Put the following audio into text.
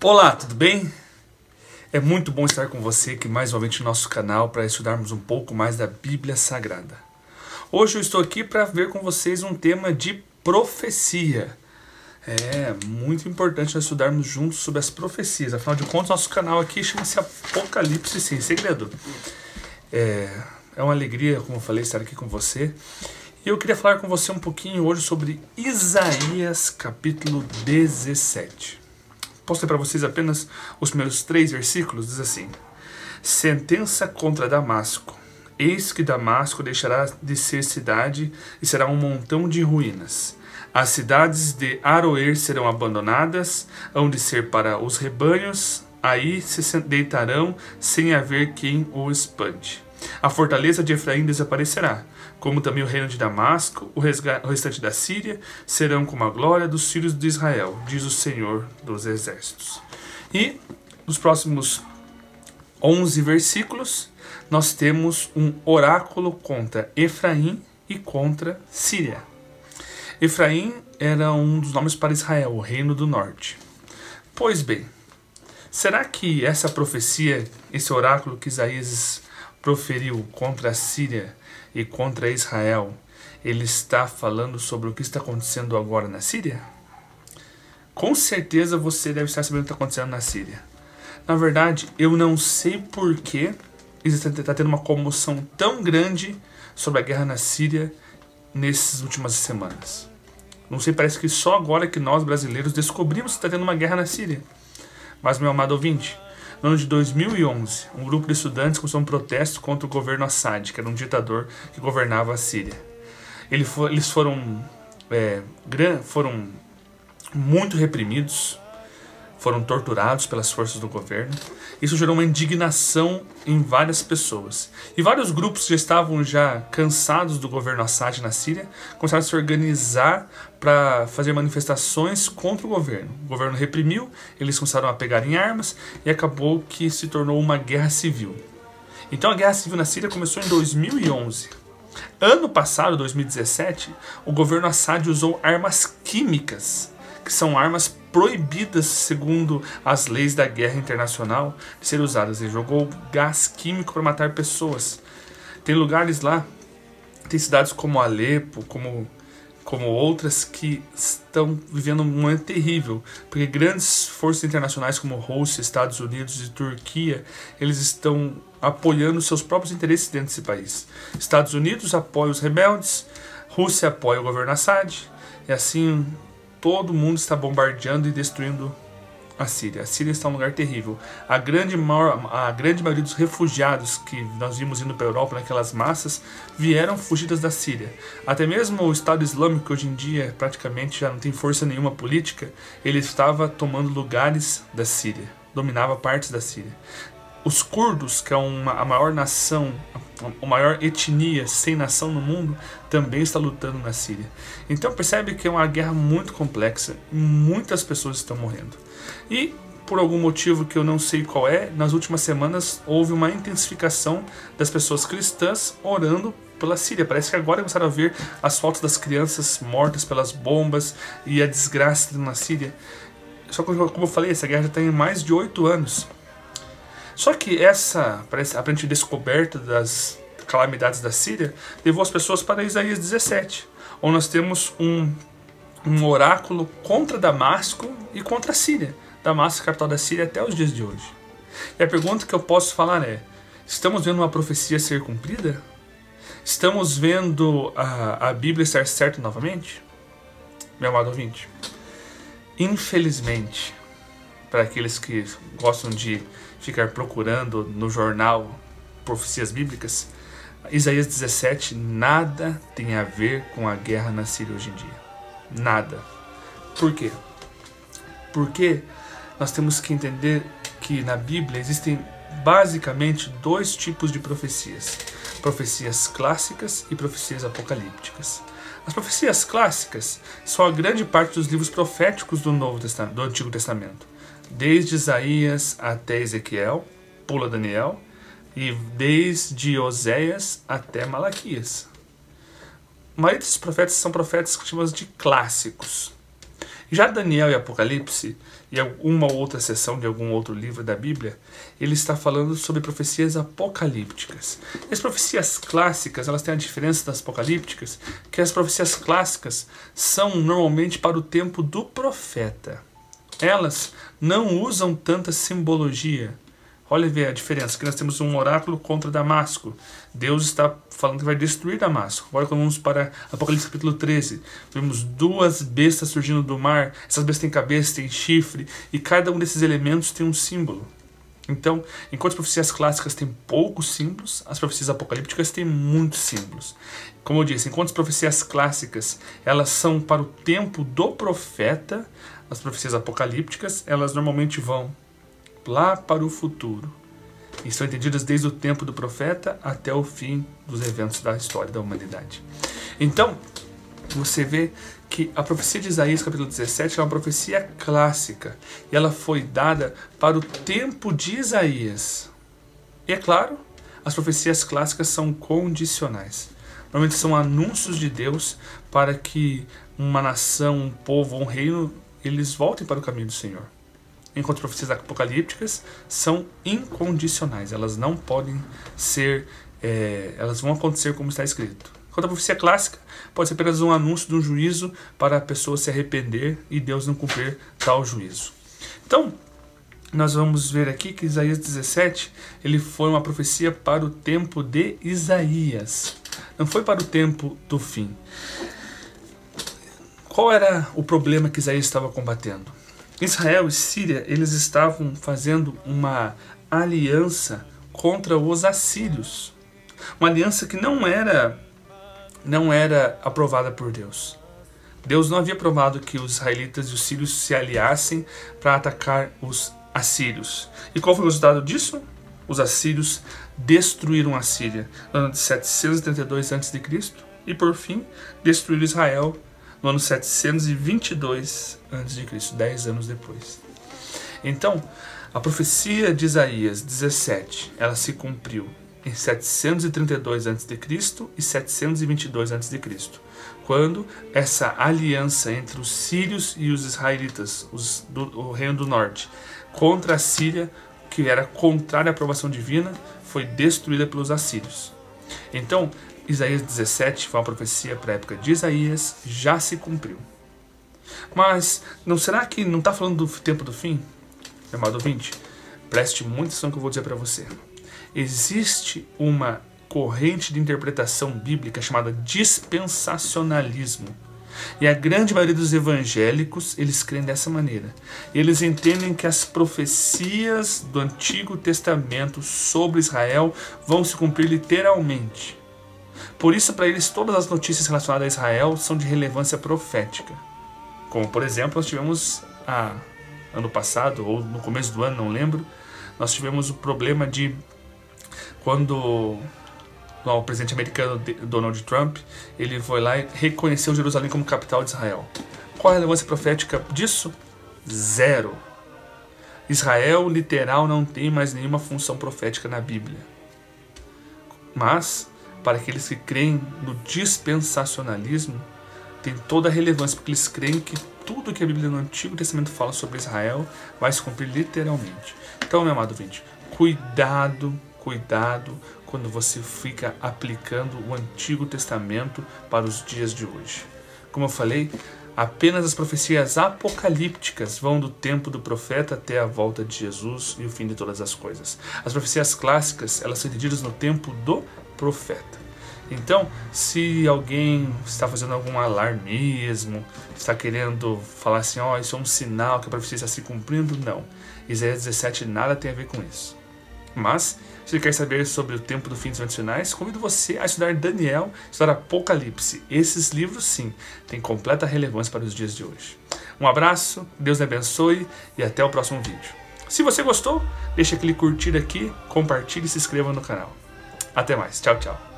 Olá, tudo bem? É muito bom estar com você aqui mais uma vez no nosso canal para estudarmos um pouco mais da Bíblia Sagrada. Hoje eu estou aqui para ver com vocês um tema de profecia. É muito importante nós estudarmos juntos sobre as profecias. Afinal de contas, nosso canal aqui chama-se Apocalipse Sem Segredo. É uma alegria, como eu falei, estar aqui com você. E eu queria falar com você um pouquinho hoje sobre Isaías capítulo 17. Posso ler para vocês apenas os primeiros 3 versículos? Diz assim: sentença contra Damasco. Eis que Damasco deixará de ser cidade e será um montão de ruínas. As cidades de Aroer serão abandonadas, hão de ser para os rebanhos, aí se deitarão sem haver quem o espante. A fortaleza de Efraim desaparecerá, como também o reino de Damasco, o restante da Síria, serão como a glória dos filhos de Israel, diz o Senhor dos Exércitos. E nos próximos 11 versículos, nós temos um oráculo contra Efraim e contra Síria. Efraim era um dos nomes para Israel, o reino do norte. Pois bem, será que essa profecia, esse oráculo que Isaías proferiu contra a Síria e contra Israel, ele está falando sobre o que está acontecendo agora na Síria? Com certeza você deve estar sabendo o que está acontecendo na Síria. Na verdade, eu não sei por que está tendo uma comoção tão grande sobre a guerra na Síria nessas últimas semanas. Não sei, parece que só agora que nós brasileiros descobrimos que está tendo uma guerra na Síria. Mas, meu amado ouvinte, no ano de 2011, um grupo de estudantes começou um protesto contra o governo Assad, que era um ditador que governava a Síria. Eles foram muito reprimidos, foram torturados pelas forças do governo. Isso gerou uma indignação em várias pessoas. E vários grupos que estavam já cansados do governo Assad na Síria começaram a se organizar para fazer manifestações contra o governo. O governo reprimiu, eles começaram a pegar em armas e acabou que se tornou uma guerra civil. Então a guerra civil na Síria começou em 2011. Ano passado, 2017, o governo Assad usou armas químicas, que são armas proibidas segundo as leis da guerra internacional de ser usadas. Ele jogou gás químico para matar pessoas. Tem lugares lá, tem cidades como Alepo, como outras que estão vivendo um momento terrível, porque grandes forças internacionais como Rússia, Estados Unidos e Turquia, eles estão apoiando seus próprios interesses dentro desse país. Estados Unidos apoia os rebeldes, Rússia apoia o governo Assad, e assim todo mundo está bombardeando e destruindo a Síria. A Síria está um lugar terrível. A grande maioria dos refugiados que nós vimos indo para a Europa, naquelas massas, vieram fugidas da Síria. Até mesmo o Estado Islâmico, que hoje em dia praticamente já não tem força nenhuma política, ele estava tomando lugares da Síria, dominava partes da Síria. Os curdos, que é a maior nação, a maior etnia sem nação no mundo, também está lutando na Síria. Então percebe que é uma guerra muito complexa e muitas pessoas estão morrendo. E por algum motivo que eu não sei qual é, nas últimas semanas houve uma intensificação das pessoas cristãs orando pela Síria. Parece que agora começaram a ver as fotos das crianças mortas pelas bombas e a desgraça na Síria. Só que, como eu falei, essa guerra já tem mais de 8 anos. Só que essa aparente descoberta das calamidades da Síria levou as pessoas para Isaías 17, onde nós temos um oráculo contra Damasco e contra a Síria. Damasco, capital da Síria, até os dias de hoje. E a pergunta que eu posso falar é: estamos vendo uma profecia ser cumprida? Estamos vendo a Bíblia estar certa novamente? Meu amado ouvinte, infelizmente, para aqueles que gostam de ficar procurando no jornal profecias bíblicas, Isaías 17 nada tem a ver com a guerra na Síria hoje em dia. Nada. Por quê? Porque nós temos que entender que na Bíblia existem basicamente 2 tipos de profecias: profecias clássicas e profecias apocalípticas. As profecias clássicas são a grande parte dos livros proféticos do Antigo Testamento, desde Isaías até Ezequiel, pula Daniel, e desde Oséias até Malaquias. A maioria desses profetas são profetas que chamamos de clássicos. Já Daniel e Apocalipse, e uma ou outra seção de algum outro livro da Bíblia, ele está falando sobre profecias apocalípticas. E as profecias clássicas, elas têm a diferença das apocalípticas, que as profecias clássicas são normalmente para o tempo do profeta. Elas não usam tanta simbologia. Olha ver a diferença, aqui nós temos um oráculo contra Damasco. Deus está falando que vai destruir Damasco. Agora quando vamos para Apocalipse capítulo 13, vemos duas bestas surgindo do mar. Essas bestas têm cabeça, têm chifre, e cada um desses elementos tem um símbolo. Então, enquanto as profecias clássicas têm poucos símbolos, as profecias apocalípticas têm muitos símbolos. Como eu disse, enquanto as profecias clássicas elas são para o tempo do profeta, as profecias apocalípticas elas normalmente vão lá para o futuro. E são entendidas desde o tempo do profeta até o fim dos eventos da história da humanidade. Então, você vê que a profecia de Isaías, capítulo 17, é uma profecia clássica. E ela foi dada para o tempo de Isaías. E é claro, as profecias clássicas são condicionais. Normalmente são anúncios de Deus para que uma nação, um povo, um reino, eles voltem para o caminho do Senhor. Enquanto as profecias apocalípticas são incondicionais, elas não podem ser, elas vão acontecer como está escrito. Enquanto a profecia clássica pode ser apenas um anúncio de um juízo para a pessoa se arrepender e Deus não cumprir tal juízo. Então, nós vamos ver aqui que Isaías 17, ele foi uma profecia para o tempo de Isaías, não foi para o tempo do fim. Qual era o problema que Isaías estava combatendo? Israel e Síria, eles estavam fazendo uma aliança contra os assírios. Uma aliança que não era aprovada por Deus. Deus não havia aprovado que os israelitas e os sírios se aliassem para atacar os assírios. E qual foi o resultado disso? Os assírios destruíram a Síria no ano de 732 a.C. e, por fim, destruíram Israel no ano 722 a.C., 10 anos depois. Então, a profecia de Isaías 17, ela se cumpriu em 732 a.C. e 722 a.C., quando essa aliança entre os sírios e os israelitas, o reino do norte, contra a Síria, que era contrária à aprovação divina, foi destruída pelos assírios. Então, Isaías 17 foi uma profecia para a época de Isaías, já se cumpriu. Mas, será que não está falando do tempo do fim? Meu amado ouvinte, preste muita atenção no que eu vou dizer para você. Existe uma corrente de interpretação bíblica chamada dispensacionalismo. E a grande maioria dos evangélicos, eles creem dessa maneira. E eles entendem que as profecias do Antigo Testamento sobre Israel vão se cumprir literalmente. Por isso, para eles, todas as notícias relacionadas a Israel são de relevância profética. Como, por exemplo, nós tivemos ano passado, ou no começo do ano, não lembro, nós tivemos o problema de quando o presidente americano Donald Trump, ele foi lá e reconheceu Jerusalém como capital de Israel. Qual a relevância profética disso? Zero. Israel, literal, não tem mais nenhuma função profética na Bíblia. Mas, para aqueles que creem no dispensacionalismo, tem toda a relevância, porque eles creem que tudo que a Bíblia no Antigo Testamento fala sobre Israel vai se cumprir literalmente. Então, meu amado ouvinte, cuidado quando você fica aplicando o Antigo Testamento para os dias de hoje. Como eu falei, apenas as profecias apocalípticas vão do tempo do profeta até a volta de Jesus e o fim de todas as coisas. As profecias clássicas, elas são entendidas no tempo do profeta. Então, se alguém está fazendo algum alarmismo, está querendo falar assim, isso é um sinal que a profecia está se cumprindo, não. Isaías 17 nada tem a ver com isso. Mas, se você quer saber sobre o tempo do fim dos eventos finais, convido você a estudar Daniel, estudar Apocalipse. Esses livros, sim, têm completa relevância para os dias de hoje. Um abraço, Deus te abençoe e até o próximo vídeo. Se você gostou, deixe aquele curtir aqui, compartilhe e se inscreva no canal. Até mais, tchau, tchau.